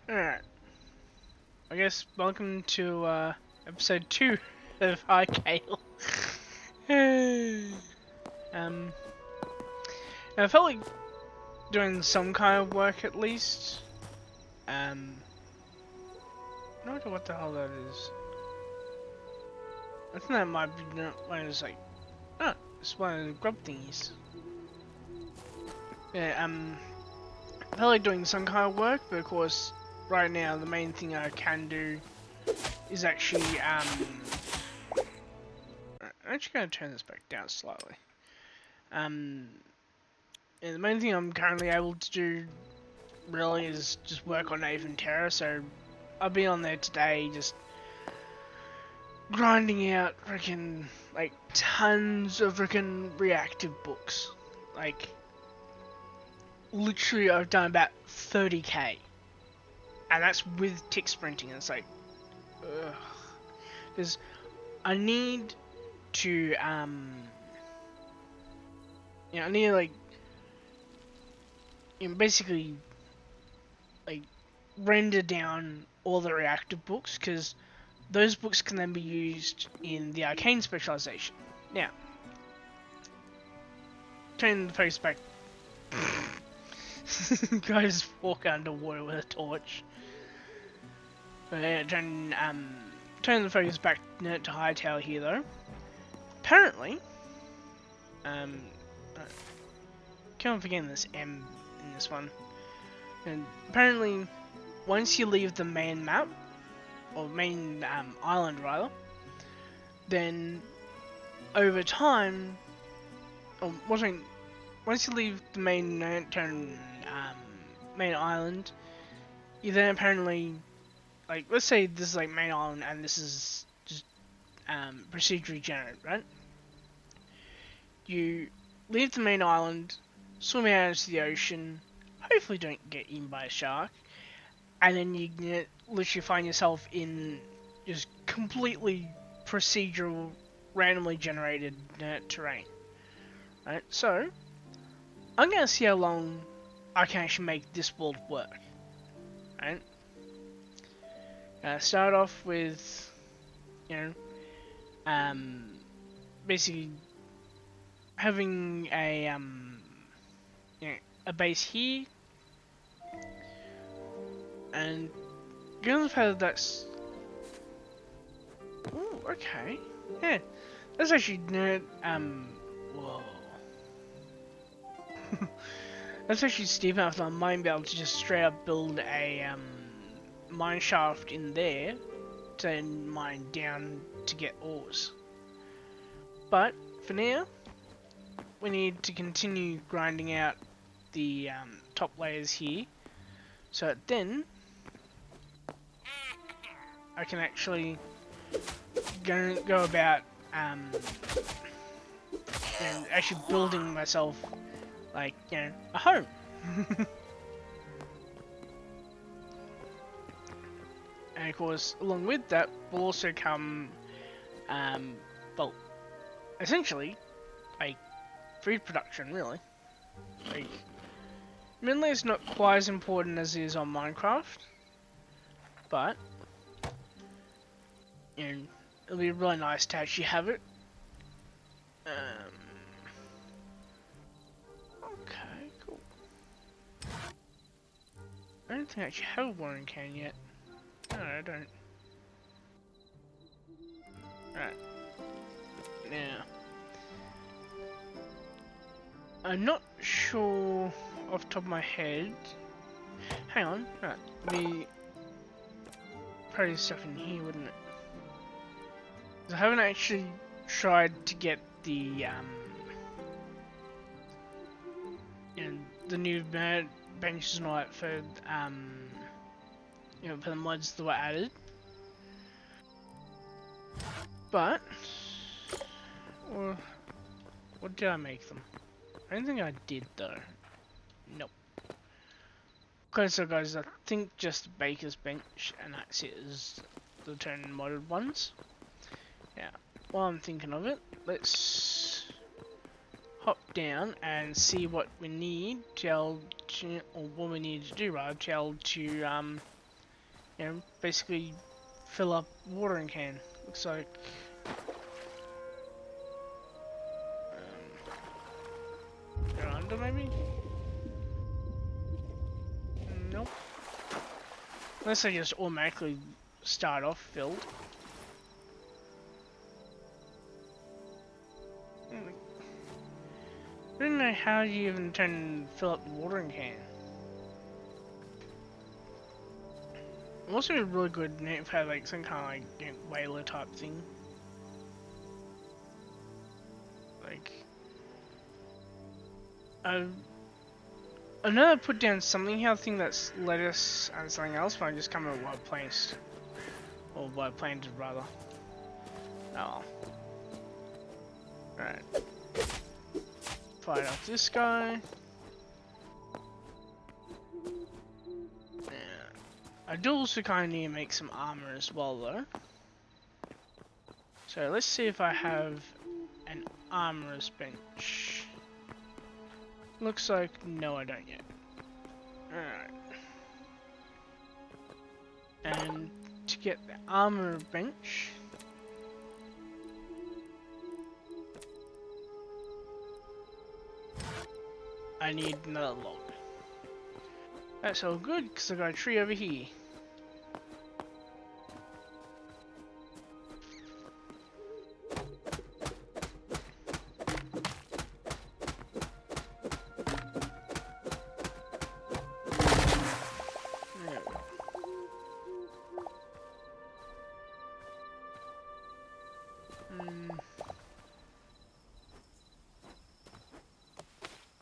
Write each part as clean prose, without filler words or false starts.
Alright, I guess welcome to episode 2 of Hykael. um, I felt like doing some kind of work at least. I'm not sure what the hell that is. I think that might be one of those like, it's one of the grub thingies. Yeah, I felt like doing some kind of work, but of course, right now the main thing I can do is actually I'm actually going to turn this back down slightly. Yeah, the main thing I'm currently able to do really is just work on Nathan Terra, so I'll be on there today just grinding out freaking like tons of freaking reactive books. Like literally I've done about 30k. And that's with tick sprinting, and it's like ugh. Because I need to I need to like basically like render down all the reactive books, because those books can then be used in the arcane specialization. Now, turn the face back. Guy just walk underwater with a torch. But yeah, turn the focus back to Hykael here though. Apparently, keep on forgetting this M in this one. And apparently, once you leave the main map, or main island rather, then over time, once you leave the main main island, you then apparently, like, let's say this is like main island and this is just procedurally generated, right? You leave the main island, swim out into the ocean, hopefully don't get eaten by a shark, and then you literally find yourself in just completely procedural, randomly generated terrain. Right, so I'm gonna see how long I can actually make this world work. Right, start off with, basically having a a base here. And given the fact that that's... Ooh, okay. Yeah. That's actually whoa. That's actually steep enough that I might be able to just straight up build a mine shaft in there to then mine down to get ores. But for now, we need to continue grinding out the top layers here, so that then I can actually go about actually building myself like a home. And of course, along with that will also come well, essentially like food production, really. Like, mainly it's not quite as important as it is on Minecraft, but it'll be really nice to actually have it. Okay, cool. I don't think I actually have a watering can yet. No, I don't. Alright. Now, I'm not sure off the top of my head. Hang on. Right, the probably stuff in here, wouldn't it? I haven't actually tried to get the the new benches and all that for for the mods that were added. But what did I make them? I don't think I did though. Nope. Okay, so guys, I think just the baker's bench and that's it as the turn modded ones. Now, while I'm thinking of it, let's hop down and see what we need to, or what we need to do rather, to you know, basically fill up watering can. Looks like they're under maybe? Nope. Unless they just automatically start off filled. I don't know how you even fill up the watering can. It must be really good if had like some kind of like, you know, whaler type thing. Like I know I put down something here, I think that's lettuce and something else, but I just can't remember what I placed. Or what I planted rather. Oh. Alright. Fire off this guy. I do also kind of need to make some armor as well though. So let's see if I have an armorer's bench. Looks like no, I don't yet. Alright. And to get the armor bench, I need another log. That's all good because I got a tree over here.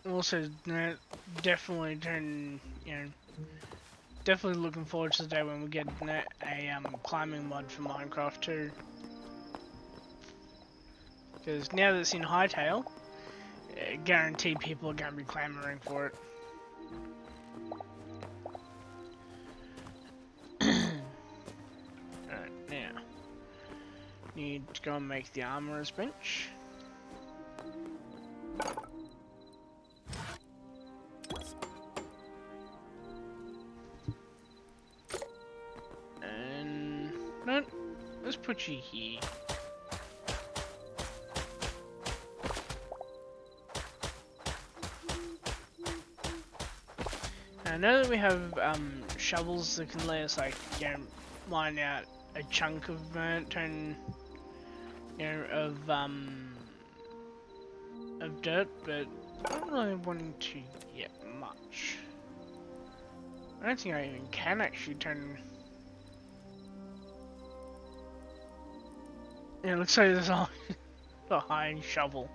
Also, definitely definitely looking forward to the day when we get a climbing mod for Minecraft too. Because now that it's in Hykael, guaranteed people are going to be clamoring for it. Alright, now. Need to go and make the armorer's bench. And no, let's put you here. I know that we have shovels that can let us like, you know, mine out a chunk of of dirt, but I'm not really wanting to get much. I don't think I even can actually turn. Yeah, it looks like there's a high shovel.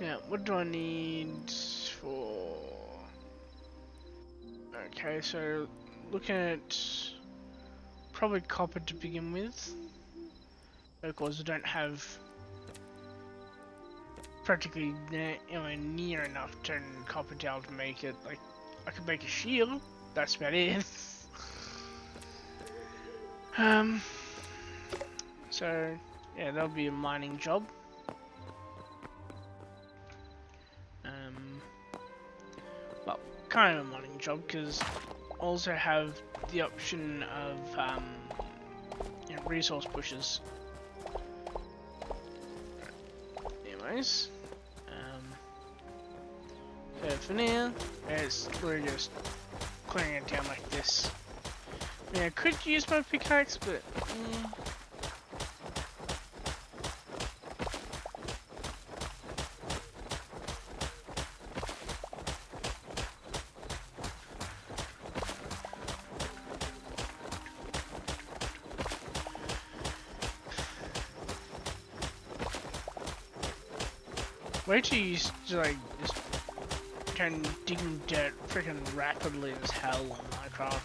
Yeah, what do I need for... Okay, so looking at probably copper to begin with, because I don't have practically anywhere near enough to copper to be able to make it. Like, I could make a shield, that's about it. So yeah, that'll be a mining job. Well, kind of a mining job, because I also have the option of resource pushes. Anyways, so for now, it's literally just clearing it down like this. I mean, I could use my pickaxe, but wait till you like just turn digging dirt freaking rapidly as hell on Minecraft.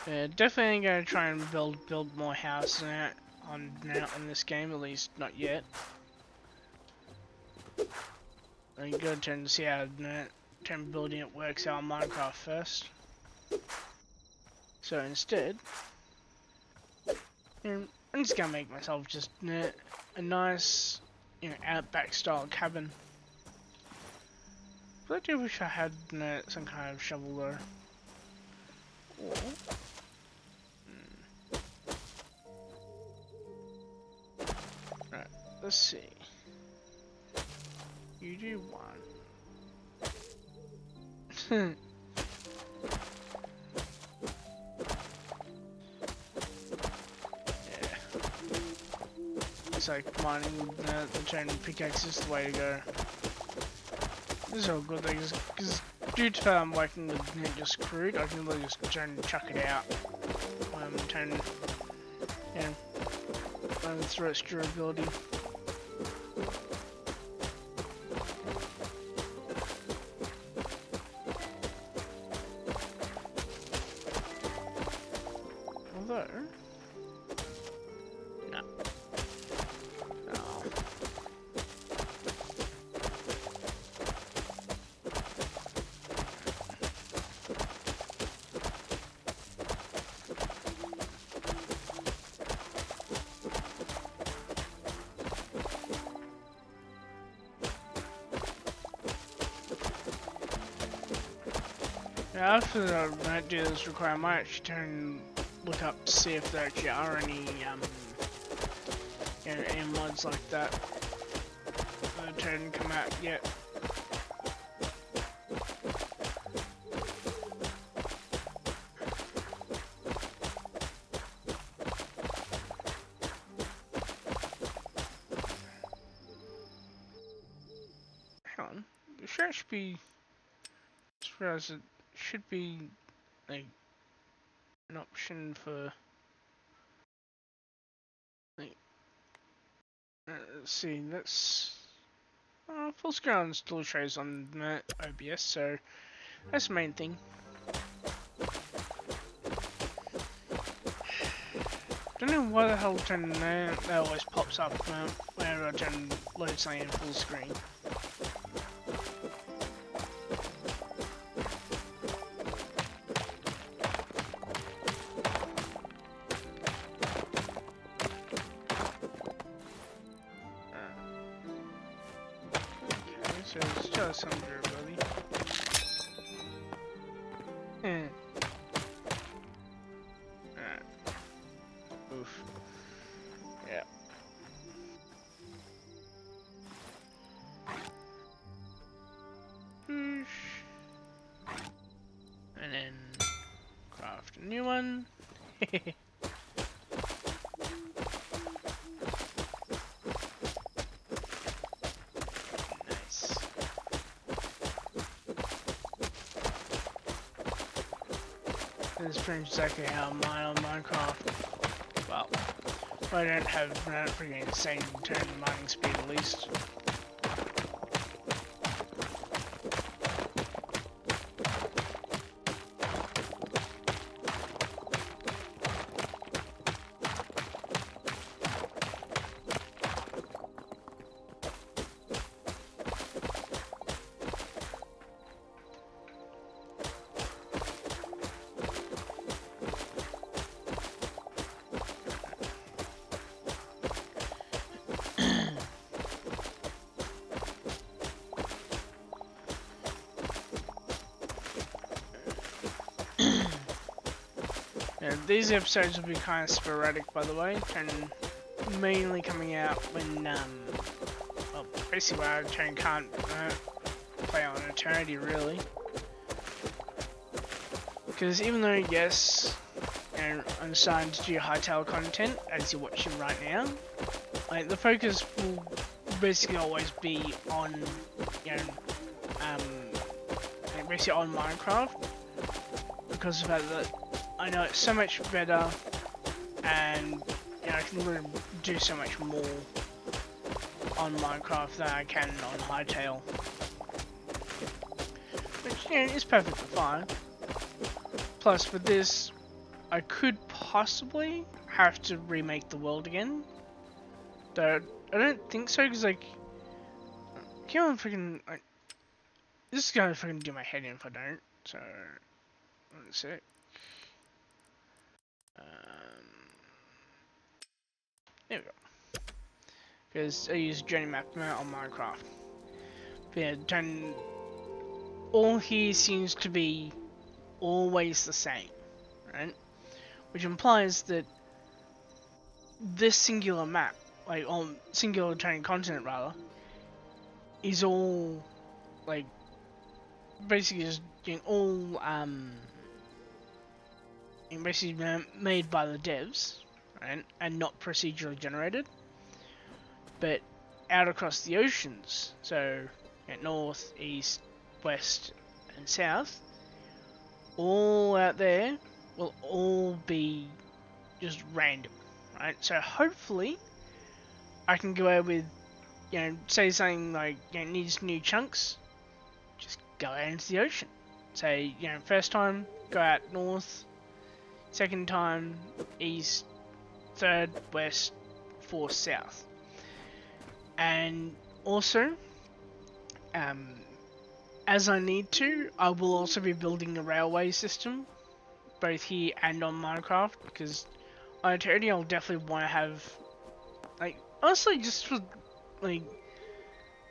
Yeah, definitely gonna try and build more houses on this game, at least not yet. I'm gonna turn to see how building it works out on Minecraft first. So instead, I'm just gonna make myself just a nice, outback style cabin. But I do wish I had some kind of shovel though. Or, right, let's see. You do one. It's like mining the chain pickaxe is the way to go. This is all good though, because due to working with Ninja Screwed, I can really just try and chuck it out. Run through its durability. Although, no. Now after I do this require, I might actually turn and look up to see if there actually are any any mods like that that haven't come out yet. Hang on, there should actually be. As far as it should be like an option for like let's see, that's full screen still shows on OBS, so that's the main thing. Don't know why the hell that always pops up whenever I turn load something in full screen. So it's just some durability. Alright. Oof. Yeah. Boosh. And then craft a new one. This is pretty much exactly how I mine on Minecraft. Well, I don't have freaking insane turn mining speed at least. Yeah, these episodes will be kind of sporadic, by the way, and mainly coming out when, well, basically when I can't play on Eternity, really. Because even though, yes, I'm starting to do Hykael content, as you're watching right now, like, the focus will basically always be on, basically on Minecraft, because of the fact that I know it's so much better, and I can really do so much more on Minecraft than I can on Hykael, which is perfectly fine. Plus, with this, I could possibly have to remake the world again, though I don't think so, because like, come on, freaking like, This is gonna fucking do my head in if I don't. So, one sec. There we go. Because I use Journey Map on Minecraft. But yeah, all here seems to be always the same, right? Which implies that this singular map, like on singular training continent rather, is all like basically just all basically made by the devs, right, and not procedurally generated, but out across the oceans. So at north, east, west, and south, all out there will all be just random, right? So hopefully, I can go out with, say something like, needs new chunks, just go out into the ocean. Say, first time, go out north, second time, east, third, west, fourth, south. And also, as I need to, I will also be building a railway system, both here and on Minecraft, because on Eternity I'll definitely want to have, like, honestly, just for, like,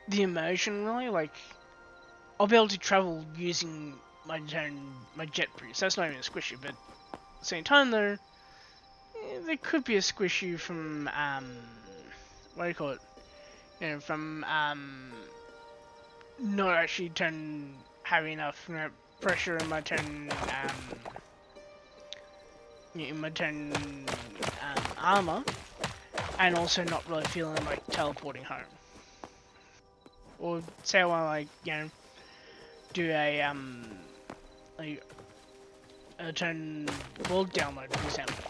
the immersion, really, like, I'll be able to travel using my jet boost. That's not even a squishy, but at the same time, though, there could be a squishy from, what do you call it? From, not actually having enough pressure in my armor, and also not really feeling like teleporting home. Or say I want to do a turn world download, for example,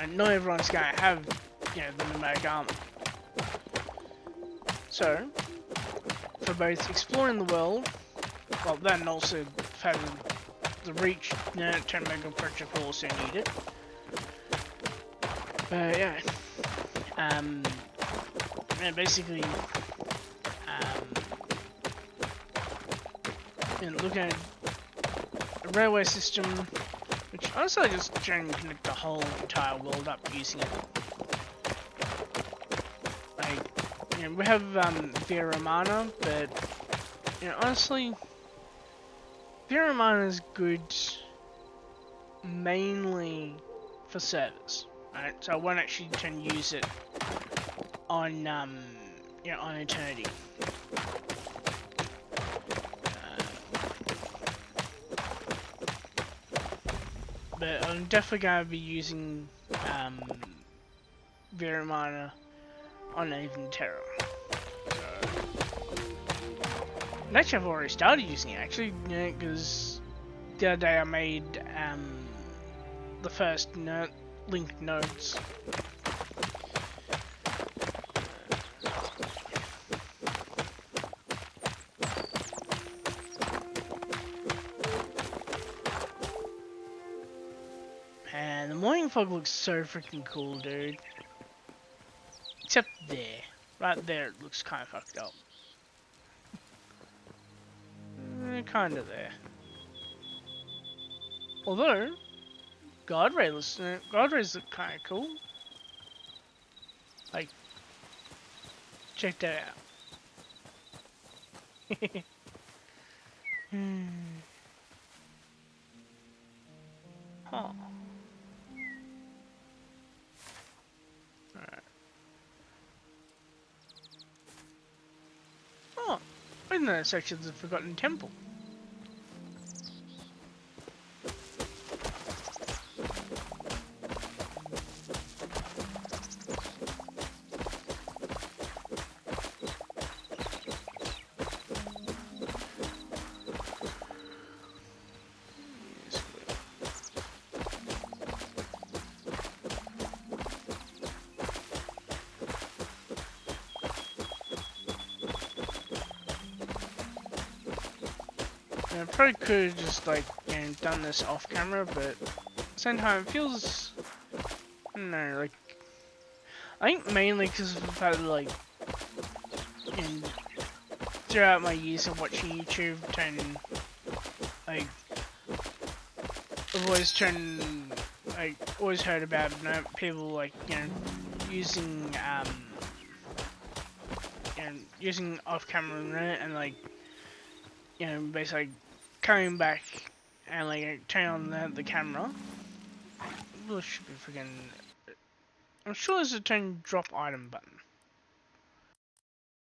and not everyone's gonna have the pneumatic armor. So for both exploring the world, well, then also having the reach, turn mega pressure will also need it. Yeah. And basically, looking at a railway system, which honestly I just try and connect the whole entire world up using it. Like, we have Revy'Ru'un, but honestly, Revy'Ru'un is good mainly for servers, right? So I won't actually try and use it on on Eternity. But I'm definitely going to be using Revy'Ru'un on Even Terror. And actually, I've already started using it, actually, because the other day I made the first linked nodes. And the morning fog looks so freaking cool, dude. Except there. Right there, it looks kind of fucked up. Kinda there. Although, guard rails look kinda cool. Like, check that out. Huh. Alright. Oh, I didn't know it's actually the Forgotten Temple. I probably could have just done this off camera, but at the same time it feels, I don't know, like, I think mainly because of the fact that throughout my years of watching YouTube, like I've always always heard about people like using using off-camera internet and like basically coming back and like turning on the camera. This should be freaking. I'm sure there's a turn drop item button.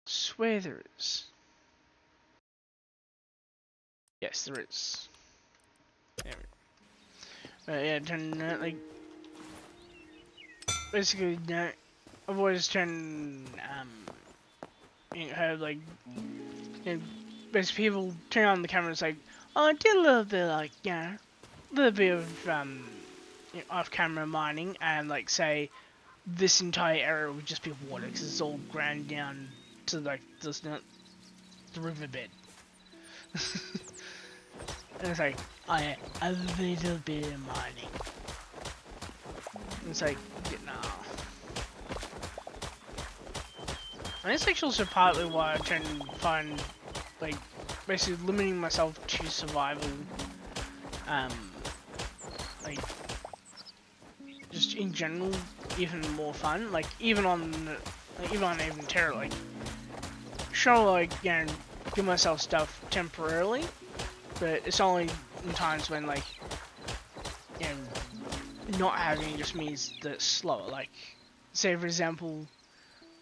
Swear there is. Yes, there is. There we go. But yeah, turn like basically I've always turned heard like basically people turn on the camera and it's like, oh, I did a little bit like a little bit of off-camera mining and like say this entire area would just be water because it's all ground down to like the riverbed. And it's like, oh yeah, a little bit of mining. And it's like, no. And it's actually also partly why I tend to find, like, basically limiting myself to survival, like, just in general, even more fun. Like, even on even Terror, like, sure, like, give myself stuff temporarily, but it's only in times when, like, not having just means that it's slower. Like, say for example,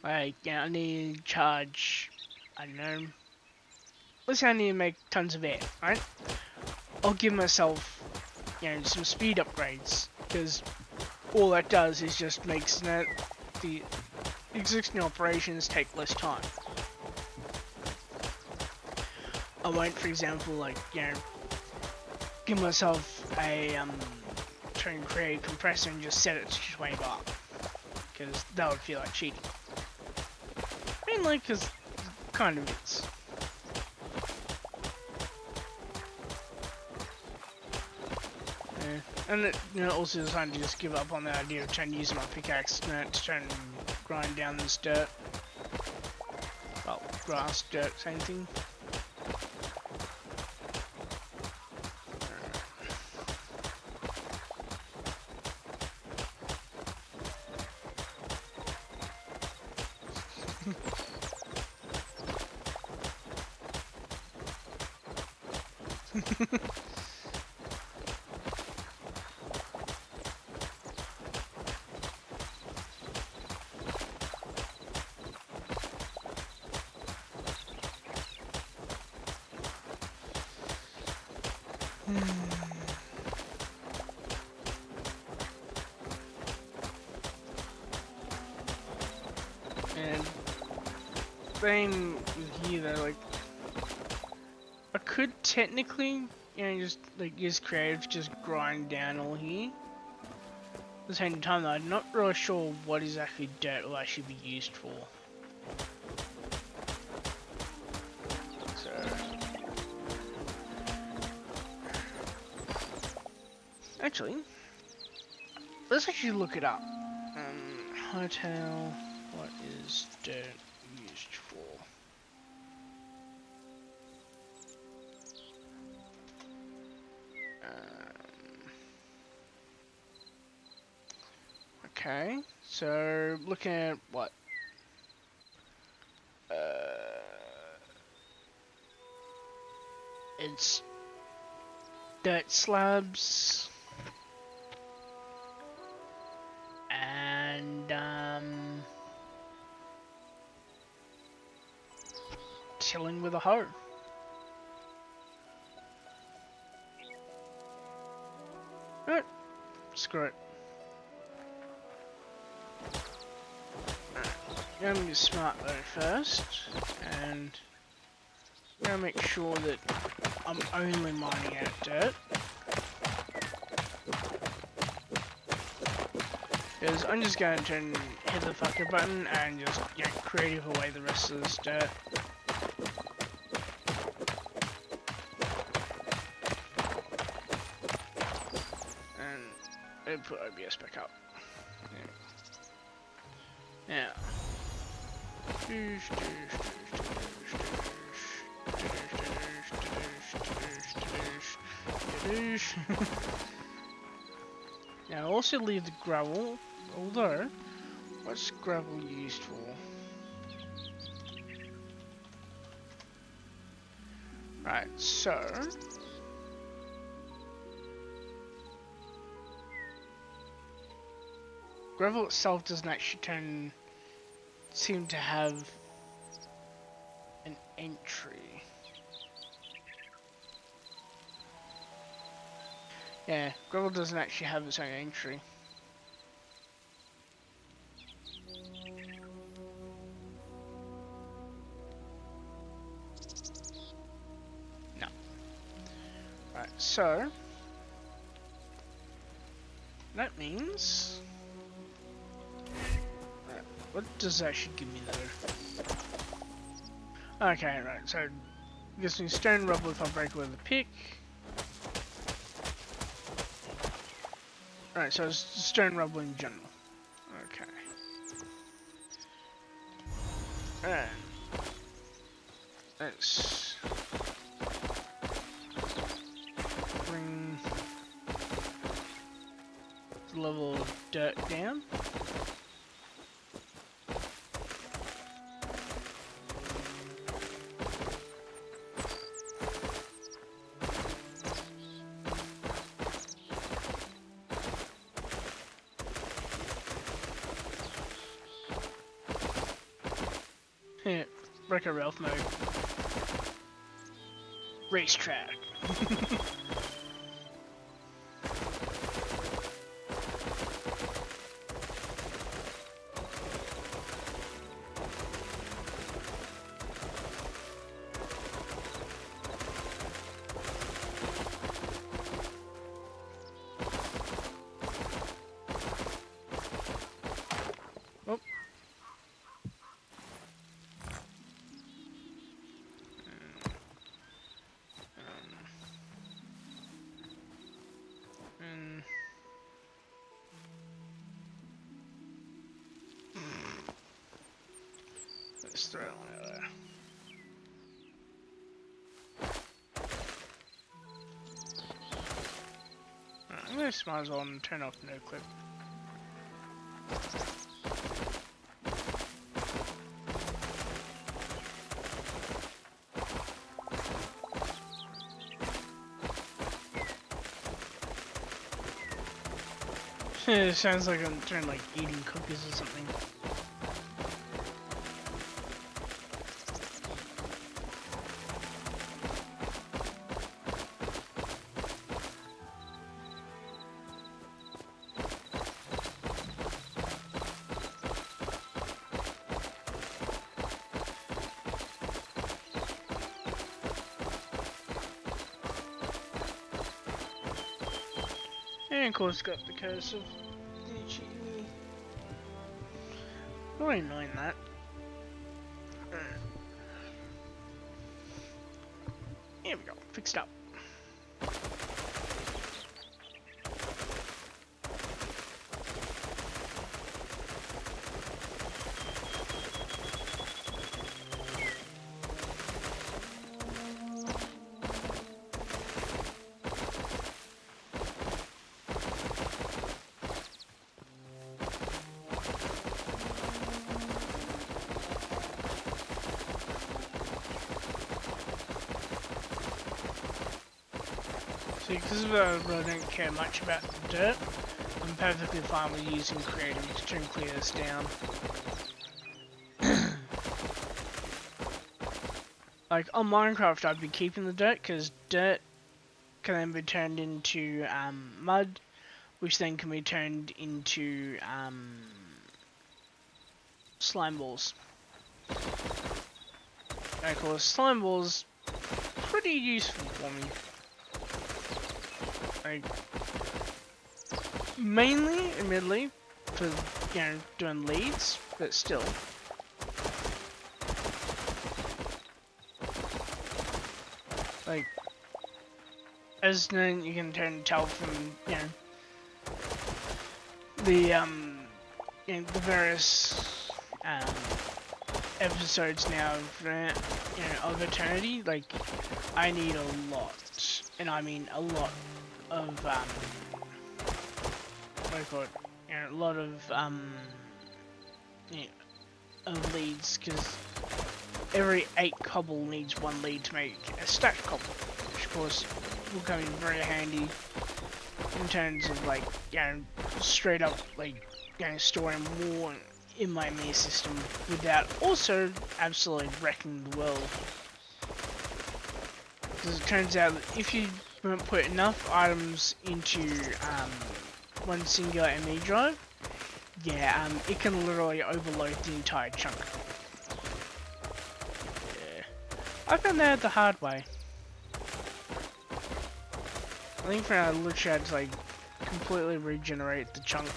like, I need to charge, I don't know, let's say I need to make tons of air, right? I'll give myself, some speed upgrades, because all that does is just makes the existing operations take less time. I won't, for example, like, give myself a, try and create a compressor and just set it to 20 bar, because that would feel like cheating. Mainly because it kind of is. Yeah. And it, also decided to just give up on the idea of trying to use my pickaxe to try and grind down this dirt. Well, grass, dirt, same thing. And same with here though, like I could technically, just like use creative, just grind down all here. At the same time though, I'm not really sure what exactly dirt will actually be used for. So actually, let's actually look it up. Hykael, what is dirt used for? Okay, so looking at what? It's dirt slabs and tilling with a hoe. Alright, screw it. I'm gonna be smart though first, and I'm gonna make sure that I'm only mining out dirt. Because I'm just going to hit the fucker button and just creative away the rest of this dirt. And it'll put OBS back up. Yeah. Now. douche. Now I'll also leave the gravel, although, what's gravel used for? Right, so... gravel itself doesn't actually seem to have an entry. Yeah, gravel doesn't actually have its own entry. No. Right, so... that means... right, what does that actually give me though? Okay, right, so... gives me stone rubble if I break with a pick. Alright, so it's stone rubble in general. Okay. And let's bring the level of dirt down. Yeah, Wrecker Ralph mode. Racetrack. Oh. Let's throw it on there. Alright, I'm gonna might as well turn off no clip. It sounds like I'm like eating cookies or something. And of course got the curse of cheating. I don't mind that. Here we go, fixed up. Because I don't care much about the dirt, I'm perfectly fine with using creative to try and clear this down. Like on Minecraft I'd be keeping the dirt because dirt can then be turned into mud, which then can be turned into slime balls. And of course slime balls pretty useful for me. Like, mainly, admittedly, for, you know, doing leads, but still. Like, as then you can tell from, you know, the various, episodes now of, you know, of Eternity, like, I need a lot, and I mean a lot of what do you call it? You know, a lot of you know, of leads, because every 8 cobble needs 1 lead to make a stacked cobble, which of course will come in very handy in terms of like, you know, straight up like, you know, storing more in my main system without also absolutely wrecking the world. Because it turns out that if you don't put enough items into one singular ME drive, yeah, it can literally overload the entire chunk. Yeah. I found that the hard way. I think for now I literally had to like completely regenerate the chunk.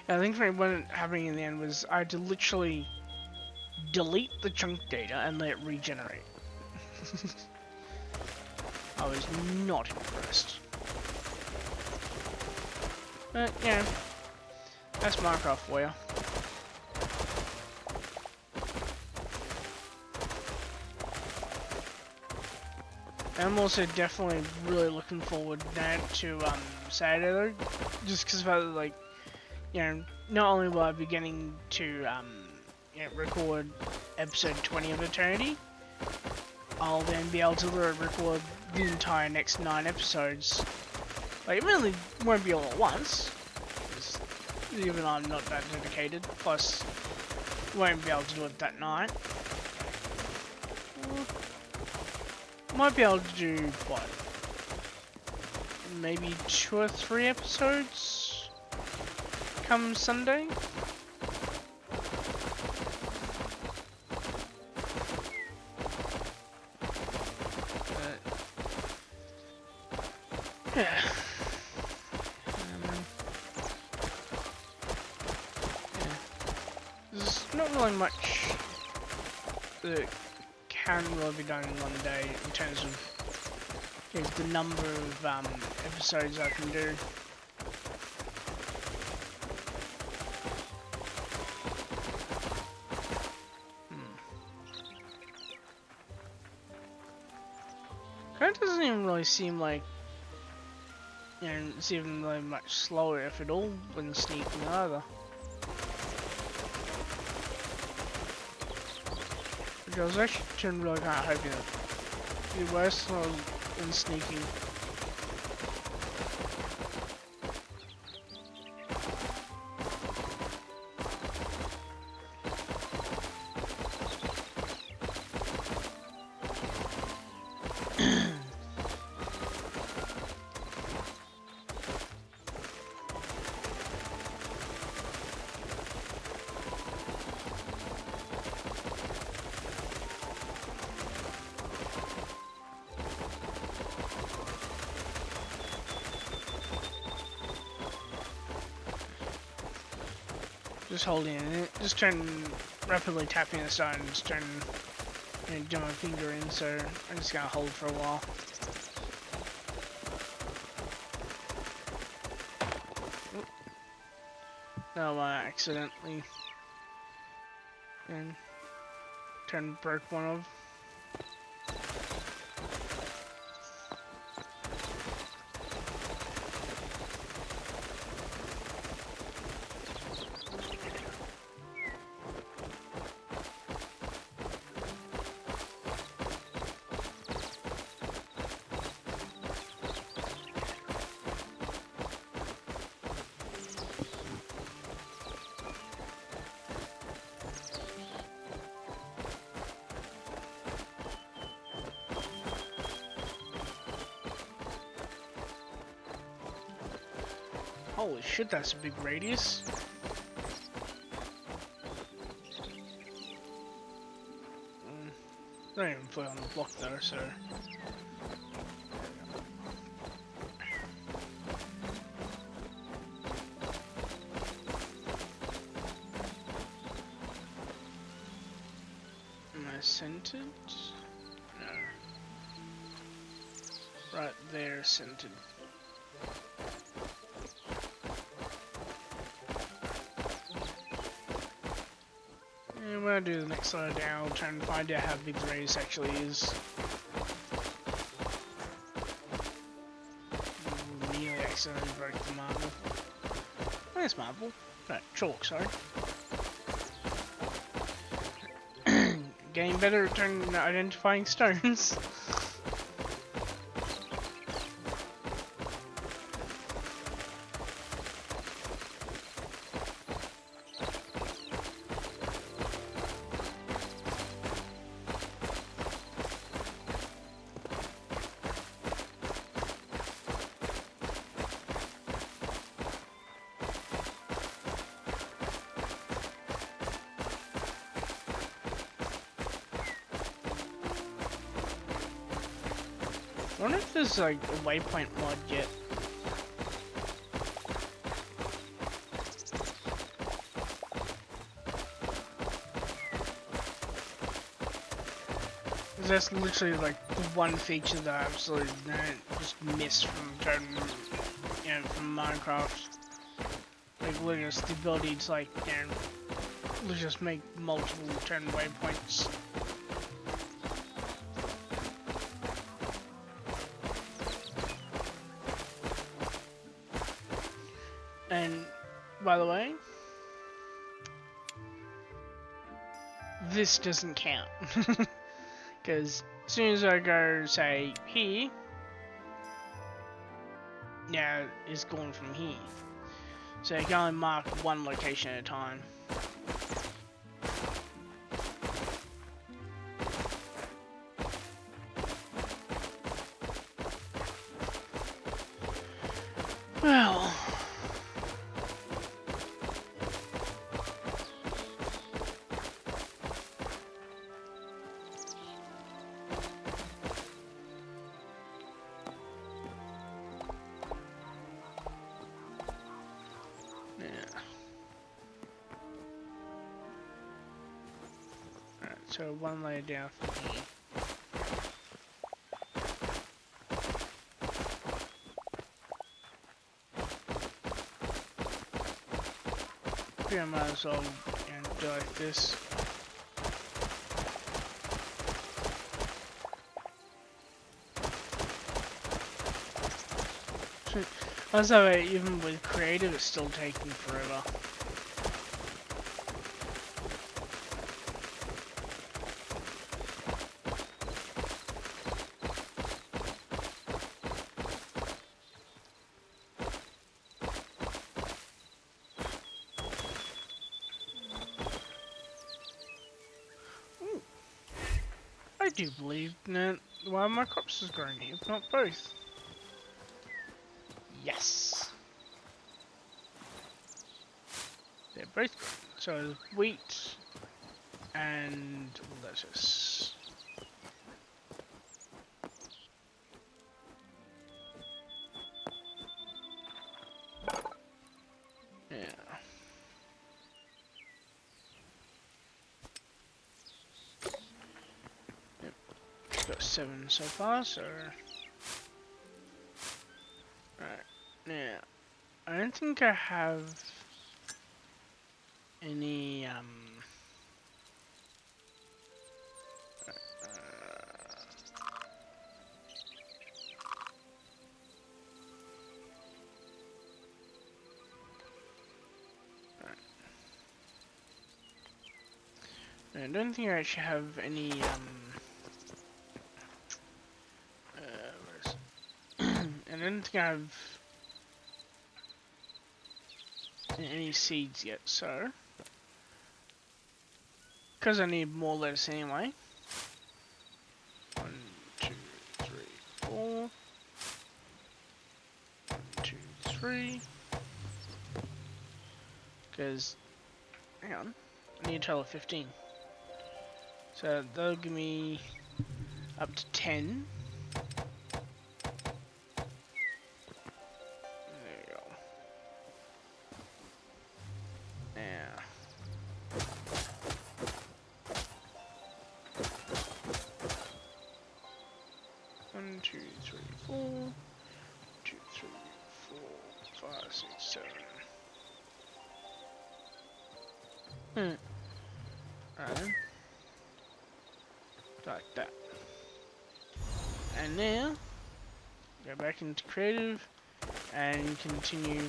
I think for what happening in the end was I had to literally delete the chunk data and let it regenerate. I was not impressed. But yeah, that's Minecraft for you. I'm also definitely really looking forward now to Saturday though, just because of like, you know, not only will I be getting to you know, record episode 20 of Eternity, I'll then be able to record the entire next 9 episodes. Like, it really won't be all at once, even though I'm not that dedicated, plus won't be able to do it that night. Might be able to do, what, maybe 2 or 3 episodes come Sunday? Yeah. There's not really much that can really be done in one day in terms of, you know, the number of episodes I can do. Kind of doesn't even really seem like, you know, it's even really much slower if at all when sneaking either. Which I was actually really kind of hoping that it'd be worse than sneaking. Just holding it, just rapidly tapping the stone, just do my finger in, so I'm just gonna hold for a while. No, I accidentally broke one of. Holy shit, that's a big radius. Don't even put it on the block though, so... Am I centered? No. Right there, centered. And when I do the next side down, I'll try and find out how big the radius actually is. accidentally broke the marble. Where's marble? No, chalk, sorry. Getting better at identifying stones. I wonder if there's like a waypoint mod yet. That's literally like the one feature that I absolutely just miss from from Minecraft. Like literally just the ability to like, literally just make multiple turn waypoints. And by the way, this doesn't count. Because as soon as I go, say, here, now it's gone from here. So you can only mark one location at a time. Well... So one layer down from here. I might as well do like this. Also, even with creative, it's still taking forever. I do believe that one of my crops is growing here, if not both. Yes! They're both growing. So wheat and lettuce. Yeah. Got 7 so far, so... Right, now, I don't think I have any, I don't think I actually have any, I don't think I have any seeds yet, so... Because I need more lettuce anyway. 1, 2, 3, 4. 1, 2, 3. Because, hang on, I need a total of 15. So that'll give me up to 10. There we go. Now. 1, 2, 3, 4. 2, 3, 4, 5, 6, 7. Alright. Like that. And now, go back into creative, and continue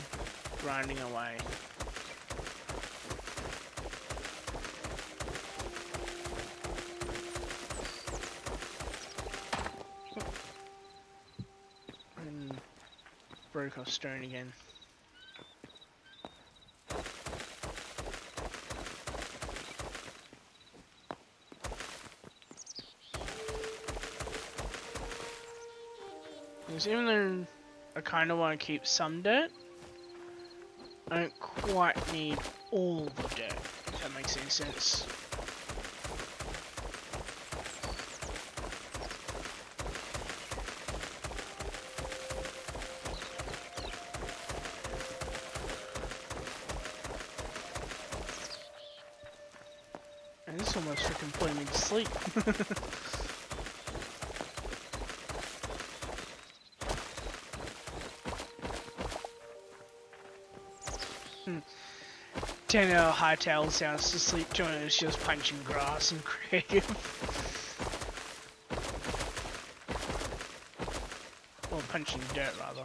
grinding away. And broke off stone again. Because even though I kind of want to keep some dirt, I don't quite need all the dirt, if that makes any sense. And this almost freaking put me to sleep. Tenno Hykael sounds asleep to it, it's just punching grass and creative. Or punching dirt, rather.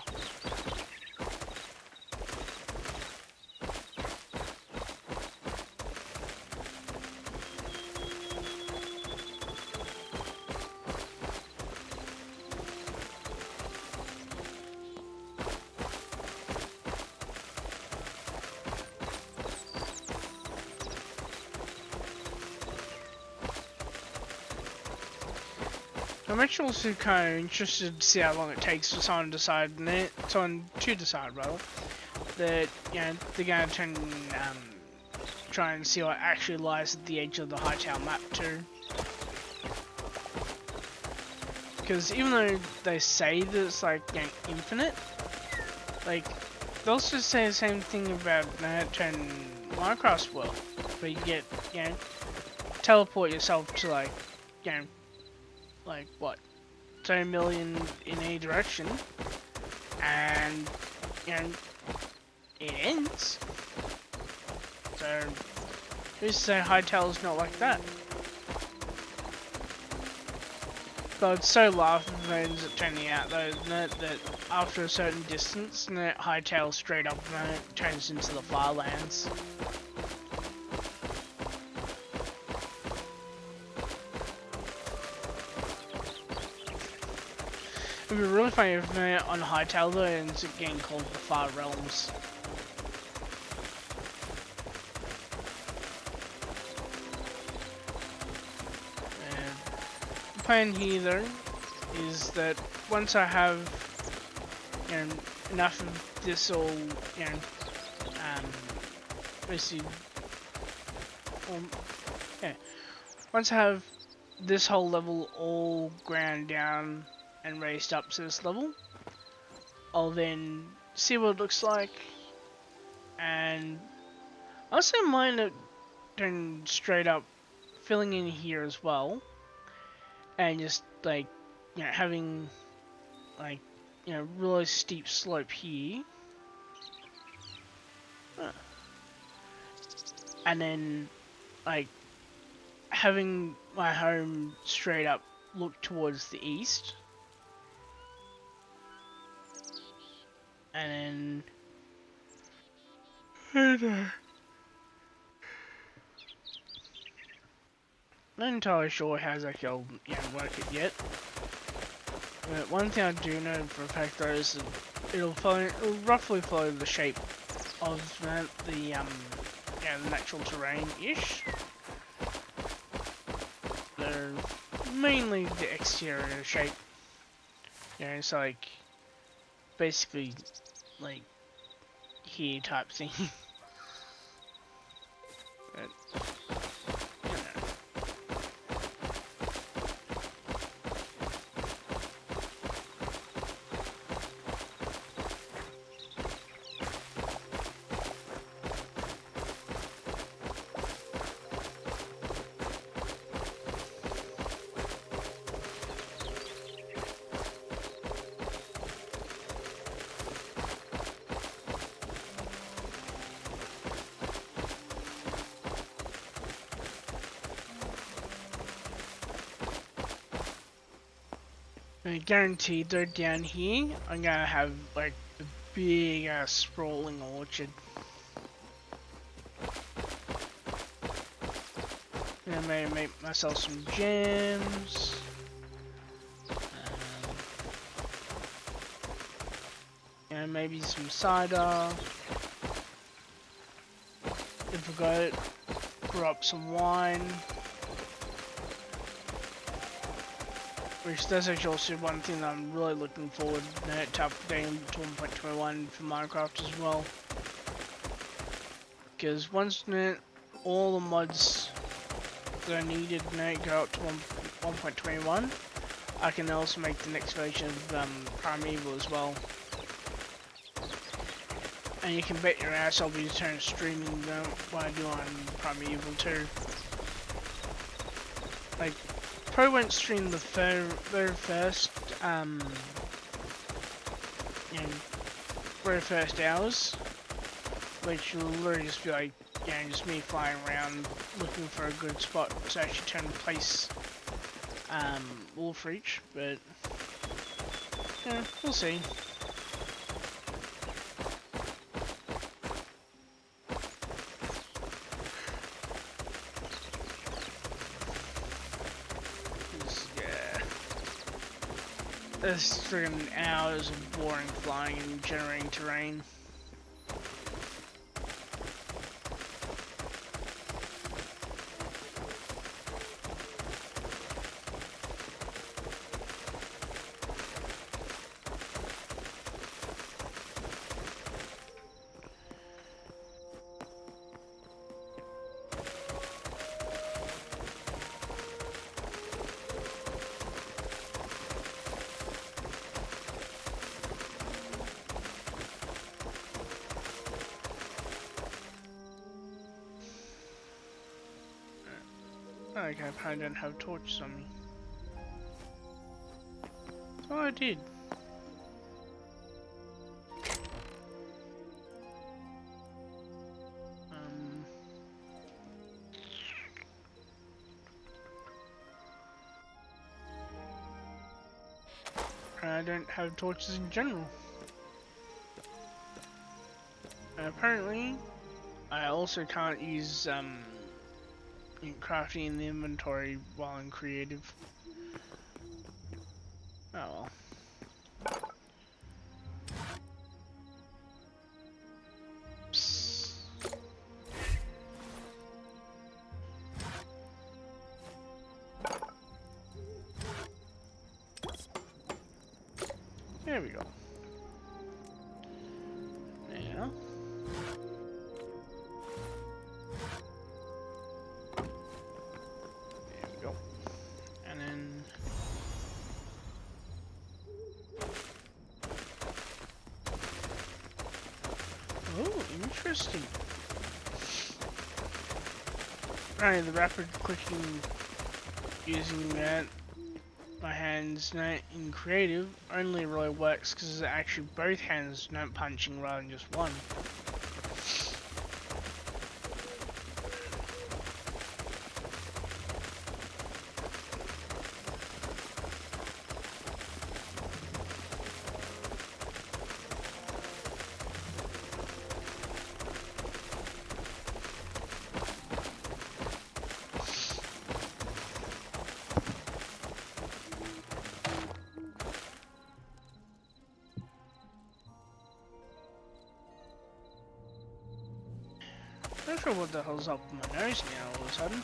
I'm actually also kind of interested to see how long it takes for someone to decide, that you know they're gonna try and see what actually lies at the edge of the Hykael map too. Because even though they say that it's like, you know, infinite, like they also say the same thing about Minecraft's world, where you get, you know, teleport yourself to like, you know, like what, 2 million in any direction, and you know it ends. So who's to say Hykael is not like that? But it's so laughable when it ends up turning out though, isn't it, that after a certain distance, Hykael straight up turns into the Farlands. It would be really funny if on Hykael though it ends up getting called the Far Realms. The plan here though is that once I have, you know, enough of this all, you know, basically, yeah, once I have this whole level all ground down and raised up to this level, I'll then see what it looks like, and I also mind it then straight up filling in here as well, and just like, you know, having like, you know, really steep slope here, and then like having my home straight up look towards the east. And then not entirely sure how exactly I'll, you know, work it yet. But one thing I do know for a fact though is that it'll roughly follow the shape of the yeah, the natural terrain-ish. They're mainly the exterior shape. You know, it's like basically like here type thing. But, you know. Guaranteed they're down here. I'm gonna have like a big ass sprawling orchard. And maybe make myself some jams. And maybe some cider. If I got it, brew up some wine. Which that's actually also one thing that I'm really looking forward to updating to 1.21 for Minecraft as well. Because once all the mods that are needed go up to 1.21, I can also make the next version of Primeval as well. And you can bet your ass I'll be streaming what I do on Primeval too. Like, probably won't stream the very first, very first hours, which will literally just be like, just me flying around looking for a good spot to actually turn and place, Wolf Reach, but, yeah, we'll see. There's friggin' hours of boring flying and generating terrain. Okay, I apparently don't have torches on me. So I did. I don't have torches in general. And apparently, I also can't use crafting in the inventory while I'm creative. Oh well. Psst. There we go. Now. Oh, interesting. Right, the rapid clicking using my hands in creative only really works because actually both hands not punching rather than just one. Not sure what the hell's up with my nose now all of a sudden.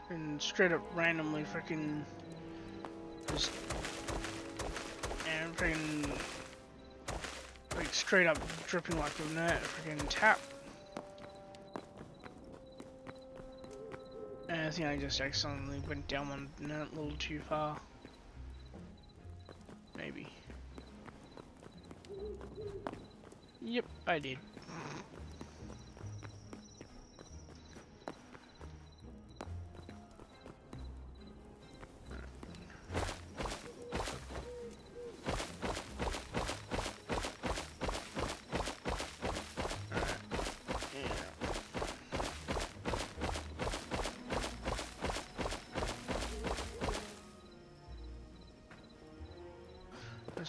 And straight up randomly freaking just and freaking like straight up dripping like a freaking tap. And I think I just accidentally went down one a little too far. Maybe. Yep, I did.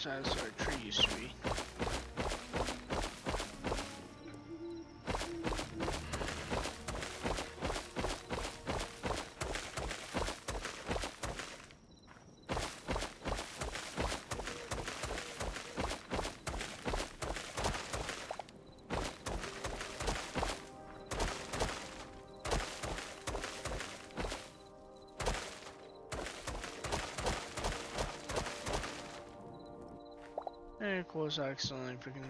So that's where a tree used to be. And of course I accidentally freaking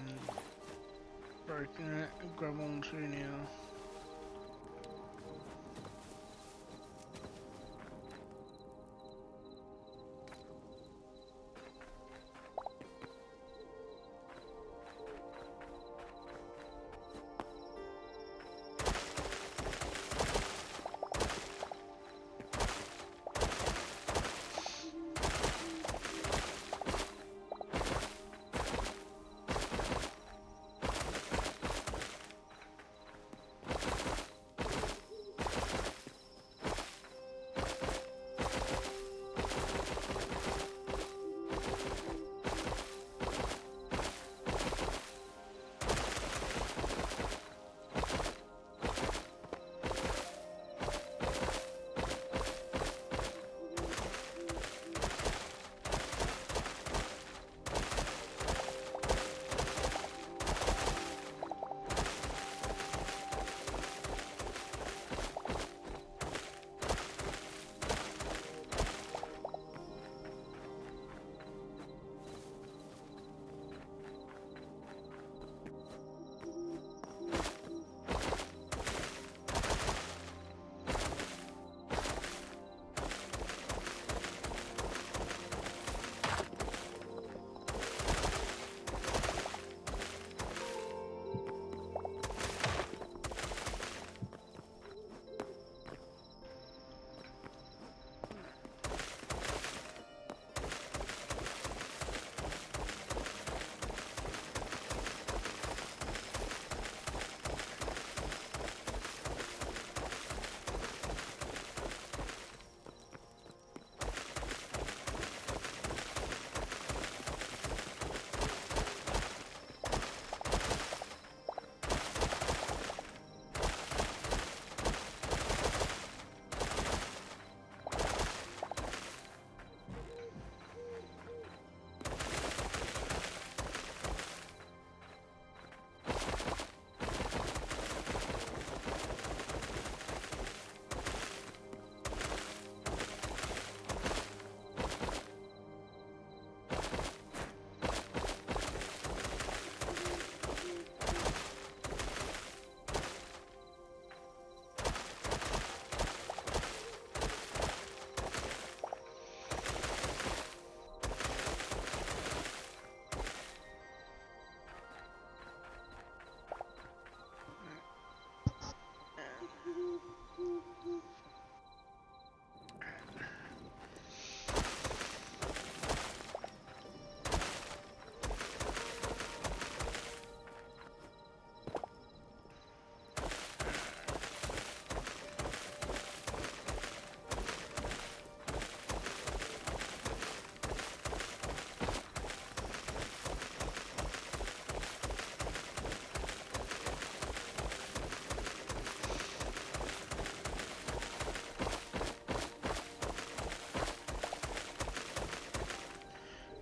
broken it and grab onto now.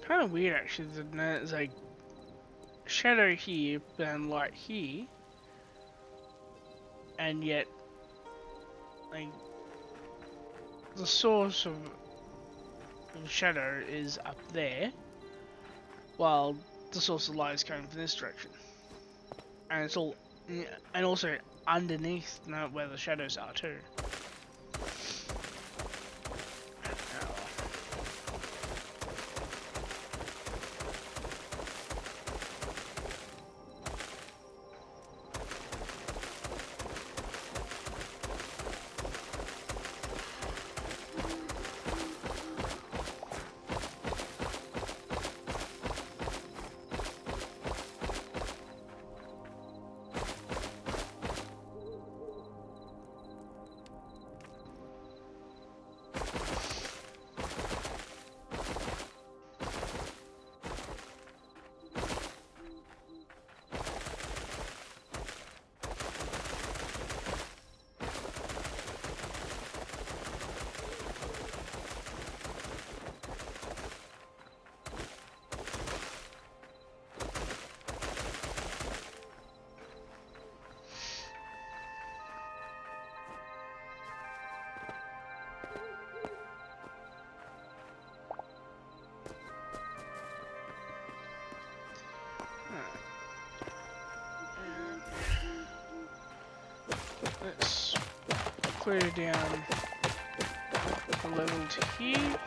Kind of weird actually that there's like shadow here and light here, and yet like the source of shadow is up there, while the source of light is coming from this direction, and it's all and also underneath where the shadows are too. clear down the level to here.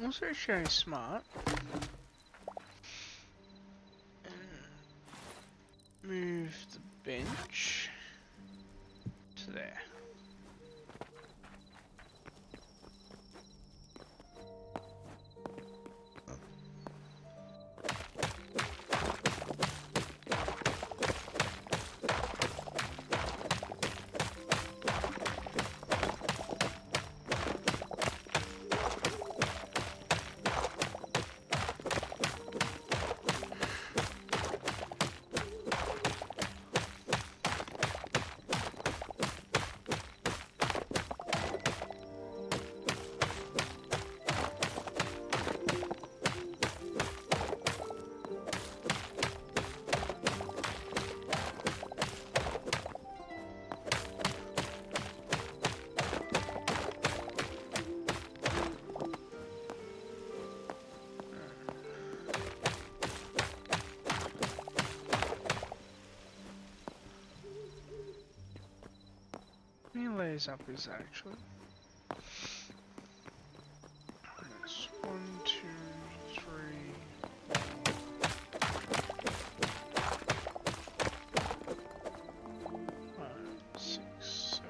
Also showing smart. Move the bench to there. How many layers up is that actually? That's 1, 2, 3. 5, 6, 7,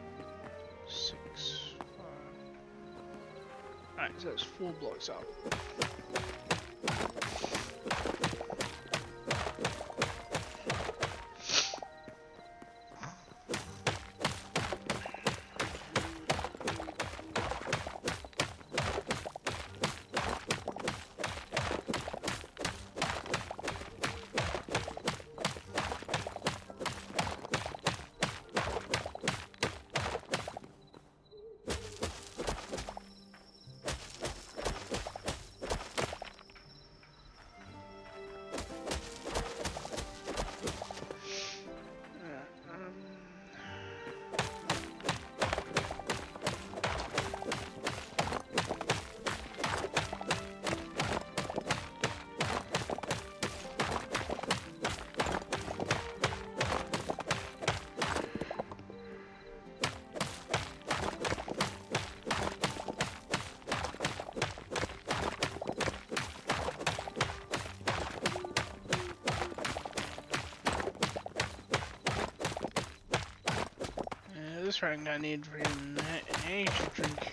6, 5. Alright, so that's 4 blocks up. This right now I need freaking energy drink.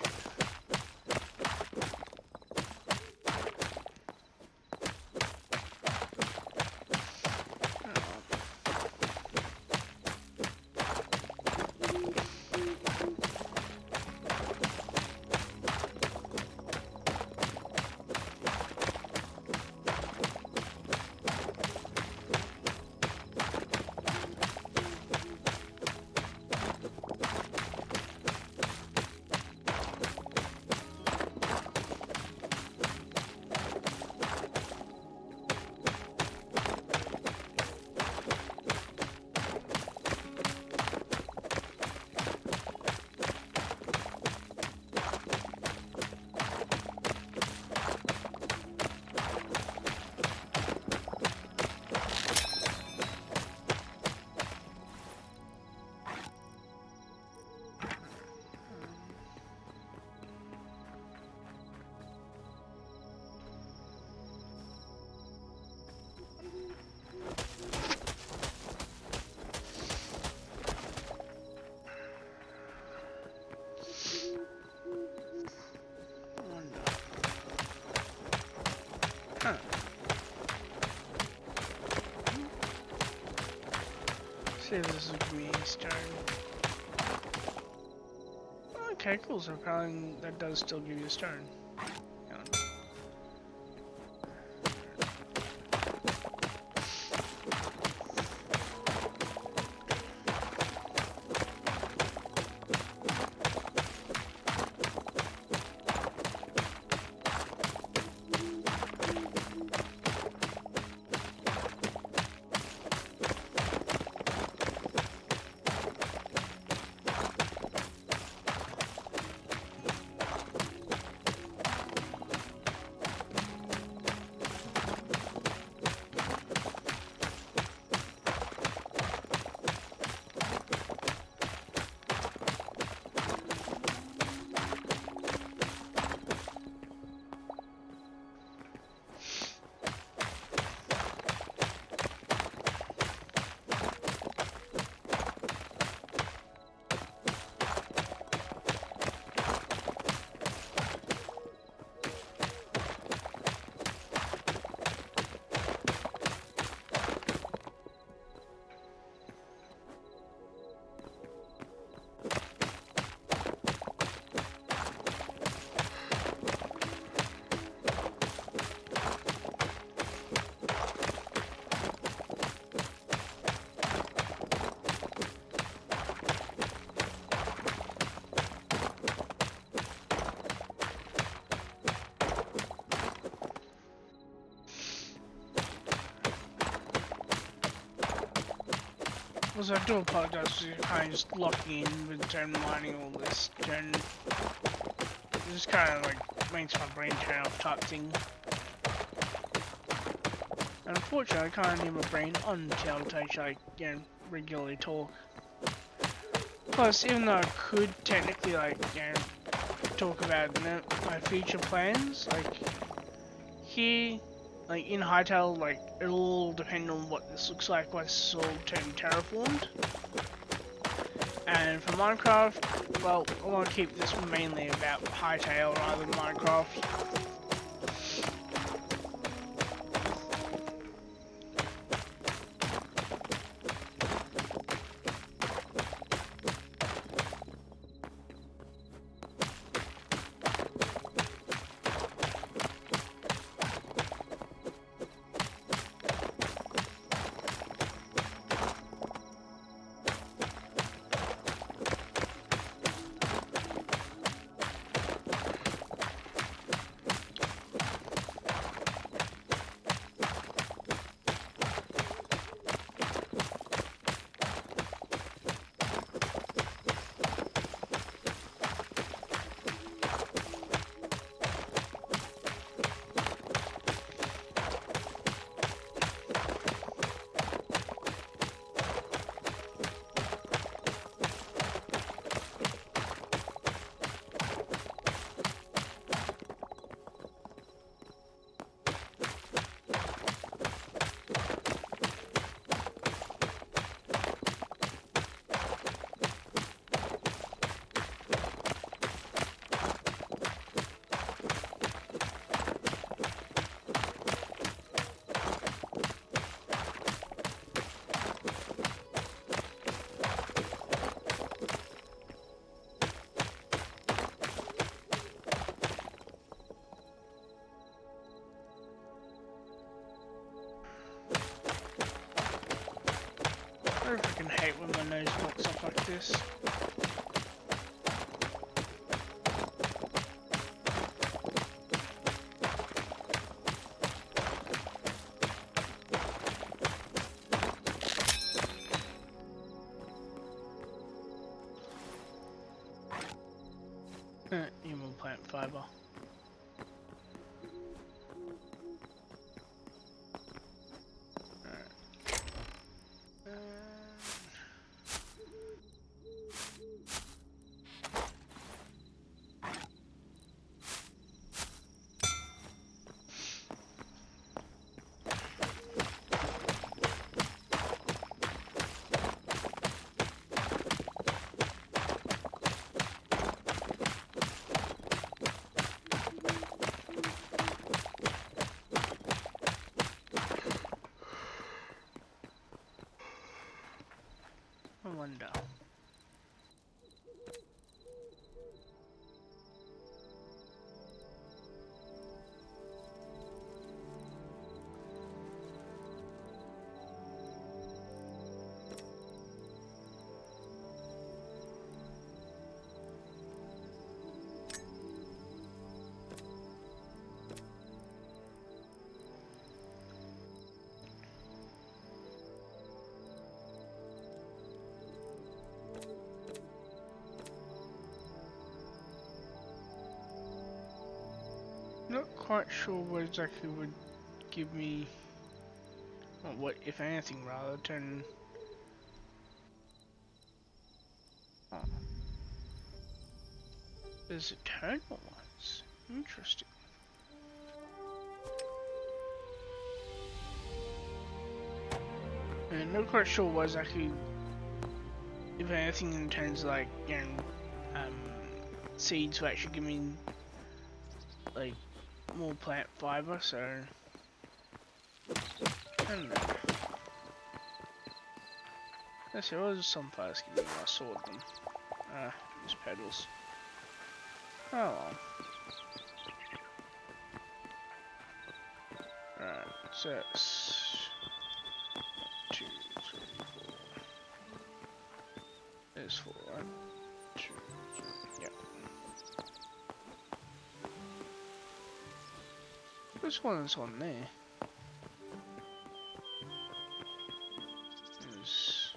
Huh. See if this is me starting. Okay, cool. So probably that does still give you a stone. Also, I do apologize for kind of just locking in with turn mining all this turn. It just kind of like makes my brain turn off type thing. And unfortunately, I can't leave my brain on to actually, regularly talk. Plus, even though I could technically, talk about my future plans, here, in Hykael, it'll all depend on what this looks like once it's all turned terraformed. And for Minecraft, well, I want to keep this mainly about Hykael rather than Minecraft. I freaking hate when my nose walks up like this. Human plant fiber. I wonder. Not quite sure what exactly would give me, or what, if anything, rather, turn. Oh. There's eternal ones. Interesting. And not quite sure what exactly, if anything, in terms of seeds will actually give me more plant fiber, so I don't know. Let's see, what was some fires giving me? I sawed them. Just petals. Oh well. Alright, so that's 2, 3, 4. There's 4, right? 2, 3, yeah. This one's on there. There's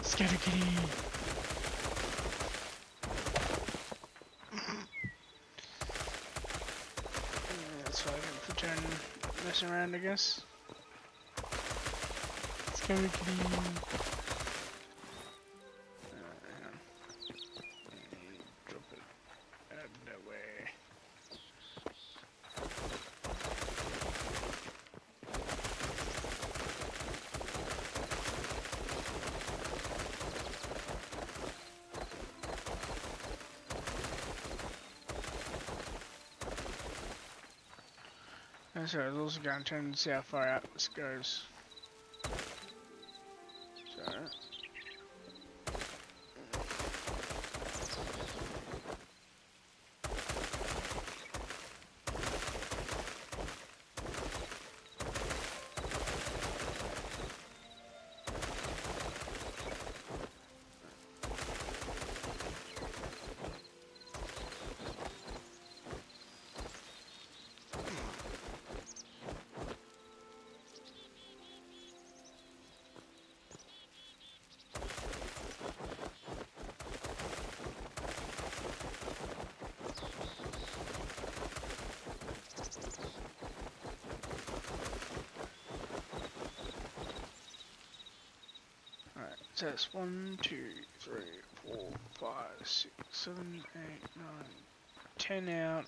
Scatter kitty. That's why I can pretend messing around, I guess. Scatter kitty. Hang on. Drop it out of that way. And so I was also going to turn and see how far out this goes. So. So it's 1, 2, 3, 4, 5, 6, 7, 8, 9, 10 out.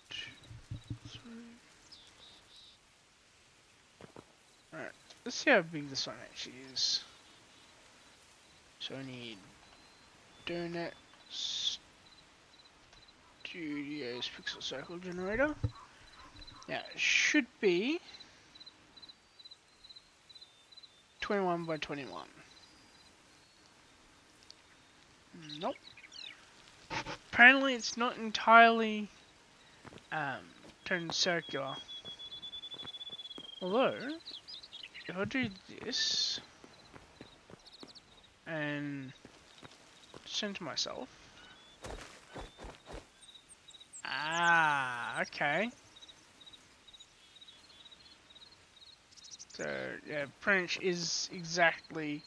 2, 3. Alright, let's see how big this one actually is. So I need Donut Studios Pixel Circle Generator. Now it should be 21 by 21. Nope. Apparently it's not entirely turned circular. Although, if I do this and center myself. Ah, okay. So yeah, French is exactly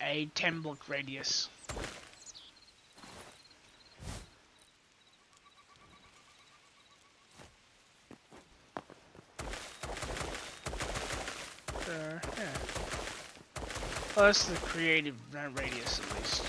a 10 block radius. So yeah. Well, that's the creative radius at least.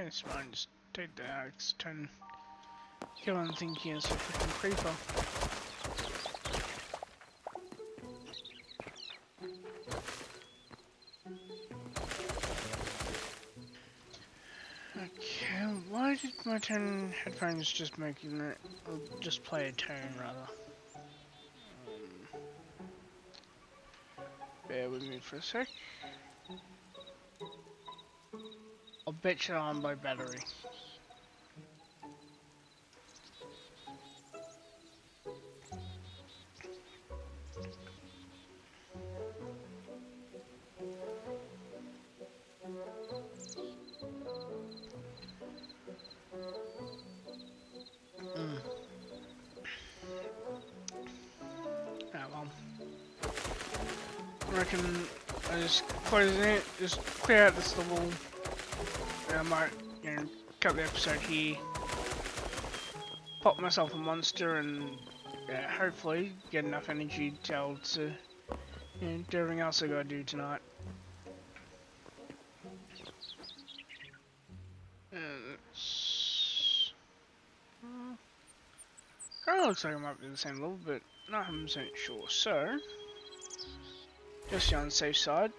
it's fine, just take the axe, turn. Kill him thinking it's a freaking creeper. Okay, why did my headphones just making it, or just play a tone rather? Bear with me for a sec. I'll bet you on by battery. Ah well. I reckon I just close it, just clear out this level. And I might, cut the episode here. Pop myself a monster and hopefully get enough energy to be able to do everything else I gotta do tonight. Kind of looks like I might be the same level, but not 100% sure. So, just on the safe side.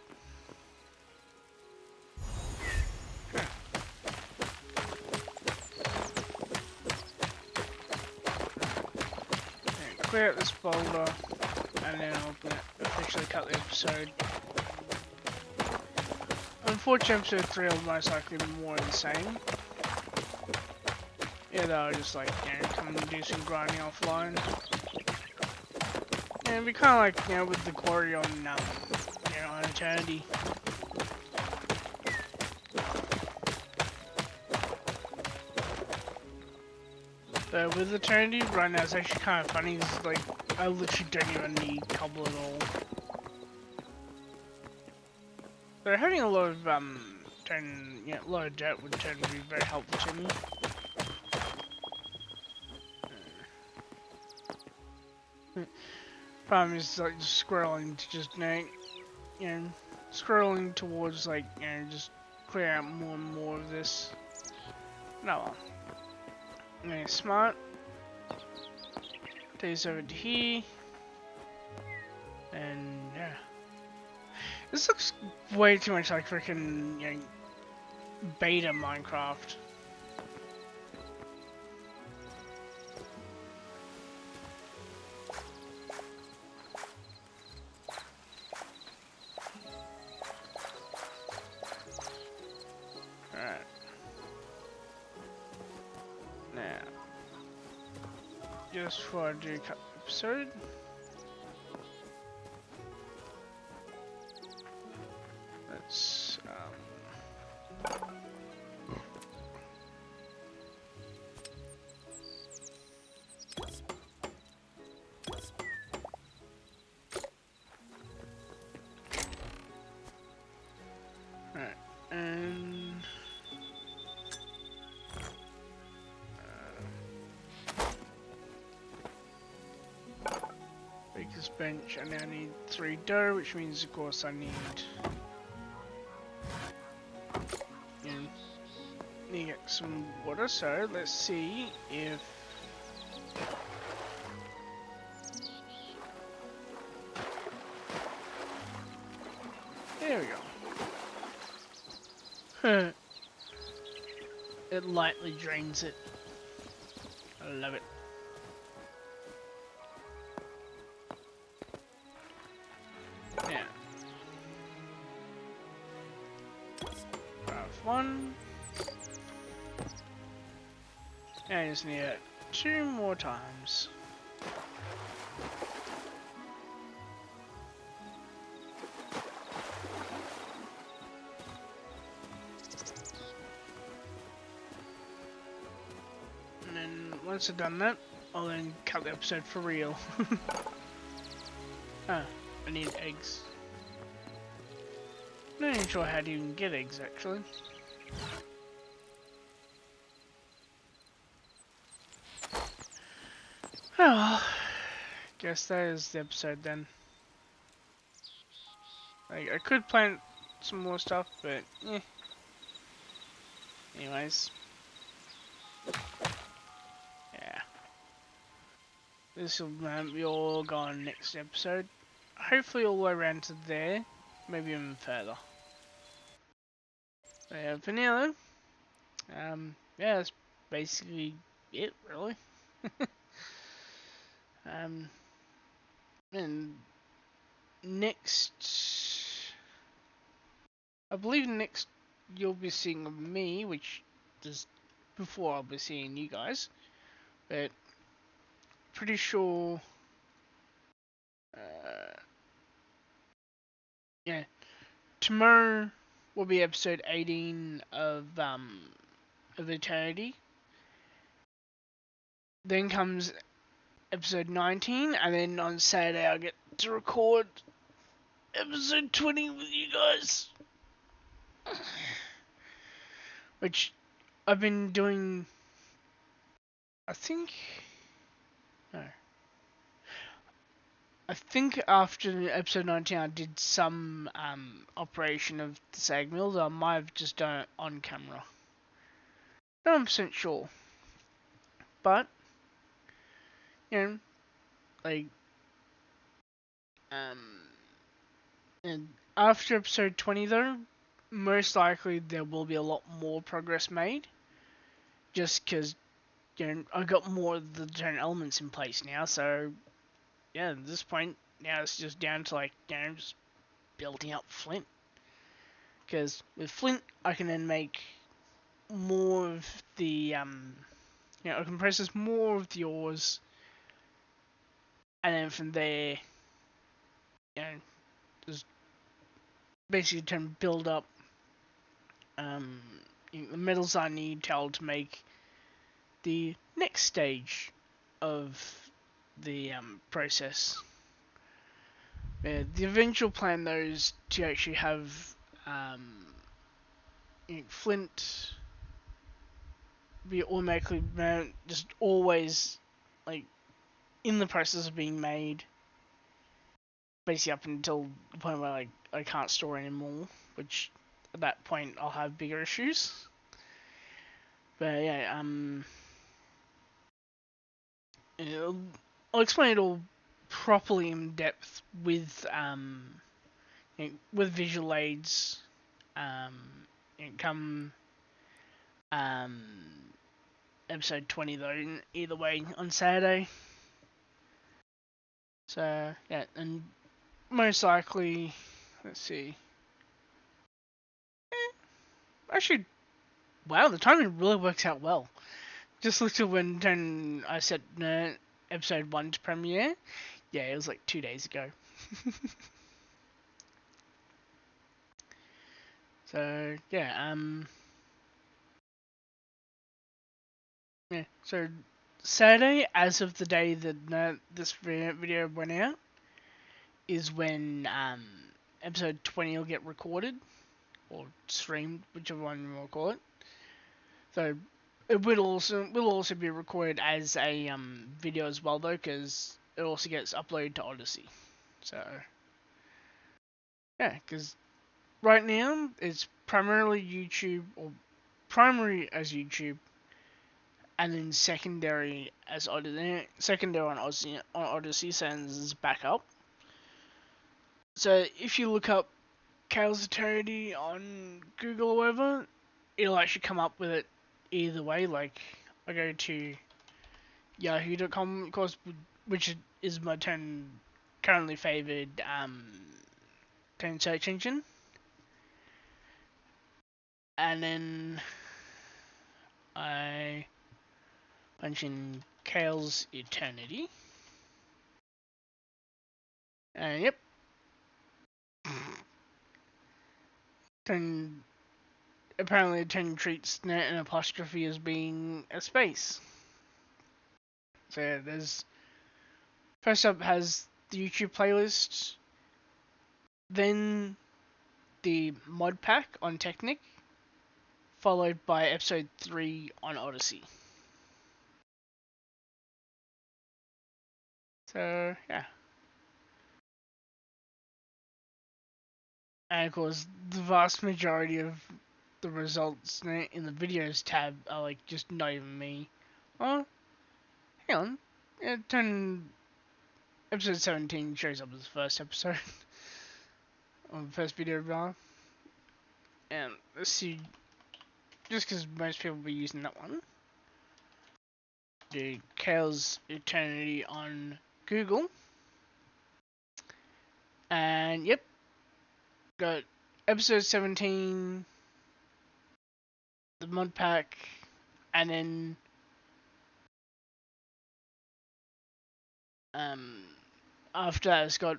And clear out this boulder, and then I'll officially cut the episode. Unfortunately, episode 3 will most likely be more of the same. Yeah, they'll just like, come and do some grinding offline. And it'd be kind of like, with the quarry on, on Eternity. But with Eternity, right now it's actually kind of funny. It's like, I literally don't even need cobble at all. So having a lot of, a lot of dirt would turn to be very helpful to me. Problem is like just scrolling to just scrolling towards just clear out more and more of this. No, well. Okay, smart. Take this over to here, and yeah, this looks way too much like freaking beta Minecraft. Just before I do cut the episode. Let's Alright, and Baker's bench. I now need 3 dough, which means of course I need to get some water. So let's see if there we go. It lightly drains it. I love it. Yeah. Craft 1. And I just need it 2 more times. And then once I've done that, I'll then cut the episode for real. Ah, I need eggs. Not even sure how to even get eggs actually. Oh well, guess that is the episode then. Like, I could plant some more stuff, but Anyways, yeah. This will be all gone next episode. Hopefully all the way around to there. Maybe even further. So yeah, for now though, yeah, that's basically it, really. um, and next, I believe next you'll be seeing me, which is before I'll be seeing you guys. But pretty sure, uh, yeah, tomorrow will be episode 18 of Eternity. Then comes episode 19, and then on Saturday I'll get to record episode 20 with you guys. Which I've been doing, I think, no. I think after episode 19 I did some operation of the sag mill that I might have just done it on camera. Not 100% sure. But, you know, like, um, and after episode 20 though, most likely there will be a lot more progress made. Just because, you know, I got more of the different elements in place now, so, yeah, at this point, now it's just down to, like, you know, just building up flint. Because with flint, I can then make more of the, you know, I can process more of the ores, and then from there, you know, just basically try and build up you know, the metals I need to make the next stage of the process. The eventual plan though is to actually have you know, flint be automatically just always like in the process of being made, basically up until the point where like I can't store anymore, which at that point I'll have bigger issues. But yeah, you know, I'll explain it all properly in depth with you know, with visual aids you know, come um episode 20 though, either way on Saturday. So yeah, and most likely, let's see. Actually, wow, the timing really works out well. Just looked at when I set episode 1 to premiere. Yeah, it was like 2 days ago. So yeah, yeah. So Saturday, as of the day that this video went out, is when episode 20 will get recorded or streamed, whichever one you want to call it. So it will also be recorded as a video as well though, because it also gets uploaded to Odyssey. So yeah, because right now it's primarily YouTube, or primary as YouTube, and then secondary as Odyssey. Secondary on Odyssey sends back up. So if you look up Kael's Eternity on Google or whatever, it'll actually come up with it either way. Like I go to yahoo.com, of course, which is my currently favoured 10 search engine. And then I punch in Kael's Eternity. And yep. Then apparently Eternity treats net and apostrophe as being a space. So yeah, there's first up has the YouTube playlist, then the mod pack on Technic, followed by episode 3 on Odyssey. So yeah. And of course, the vast majority of the results in the videos tab are like just not even me. Oh, hang on. Yeah, episode 17 shows up as the first episode on the first video bar. And let's see, just because most people will be using that one. Do Kael's Eternity on Google. And yep, got episode 17, the mod pack, and then after that it's got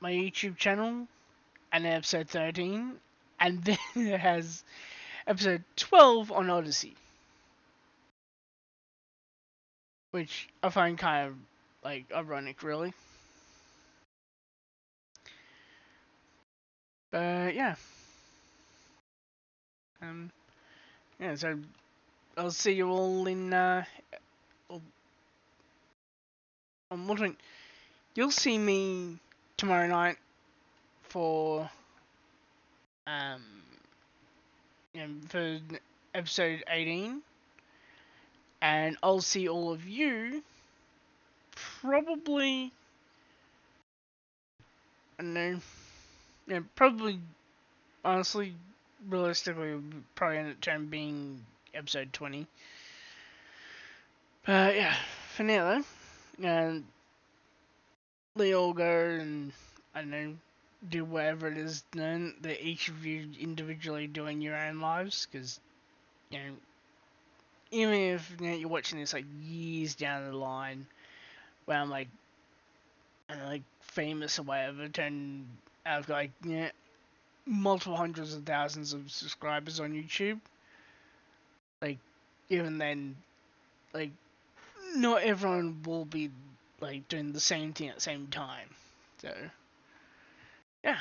my YouTube channel, and then episode 13, and then it has episode 12 on Odyssey, which I find kind of like ironic, really. But yeah, yeah. So I'll see you all in. I'm wondering, you'll see me tomorrow night for um, for episode 18, and I'll see all of you probably. I don't know. Yeah, probably. Honestly, realistically, probably end up being episode 20. But yeah, for now though, they all go and I don't know, do whatever it is that each of you individually do in your own lives, because even if you're watching this like years down the line, where I'm like, I don't know, like famous or whatever, and I've got like multiple hundreds of thousands of subscribers on YouTube, like even then, like not everyone will be like doing the same thing at the same time. So yeah.